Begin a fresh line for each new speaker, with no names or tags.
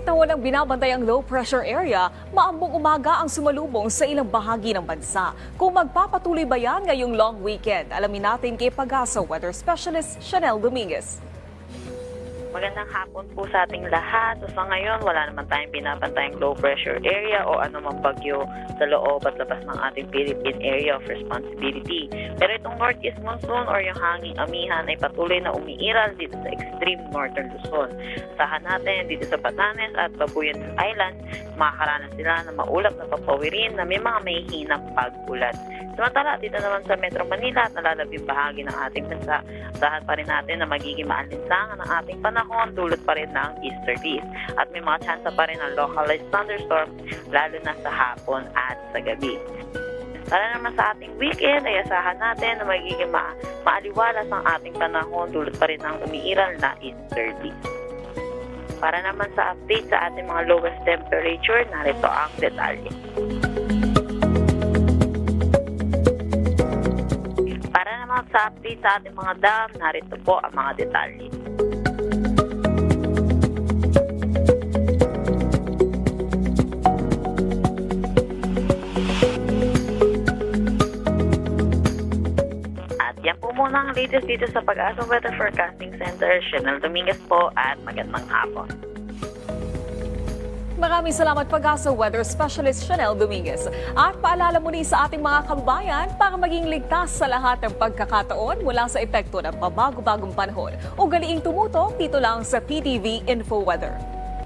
Kahit na walang binabantayang low pressure area, maambong umaga ang sumalubong sa ilang bahagi ng bansa. Kung magpapatuloy ba yan ngayong long weekend, alamin natin kay Pag-asa Weather Specialist Chanel Dominguez.
Magandang hapon po sa ating lahat. So sa ngayon, wala naman tayong binabantayang low pressure area o anumang bagyo sa loob at labas ng ating Philippine Area of Responsibility. Pero itong northeast monsoon or yung hanging amihan ay patuloy na umiiral dito sa extreme northern Luzon. Asahan natin dito sa Batanes at Babuyan Island, makakaranas sila ng maulap na papawirin na may mga mahihinang pag-ulan. Samantala, dito naman sa Metro Manila at nalalabing bahagi ng ating bansa, asahan pa rin natin na magiging maalinsangan ang ating panahon dulot pa rin ng easterlies. At may mga tsansa pa rin ng localized thunderstorm lalo na sa hapon at sa gabi. Para naman sa ating weekend ay asahan natin na magiging maaliwalas ang ating panahon dulot pa rin ng umiiral na easterlies. Para naman sa update sa ating mga lowest temperature, narito ang detalye. Para naman sa update sa ating mga dam, narito po ang mga detalye. At yan po muna ang latest dito sa Pag-asa Weather Forecasting Center. Chanel Dominguez po at magandang hapon.
Maraming salamat Pag-asa Weather Specialist Chanel Dominguez. At paalala muli sa ating mga kababayan para maging ligtas sa lahat ng pagkakataon mula sa epekto ng pabago-bagong panahon. Ugaliing tumutok dito lang sa PTV Info Weather.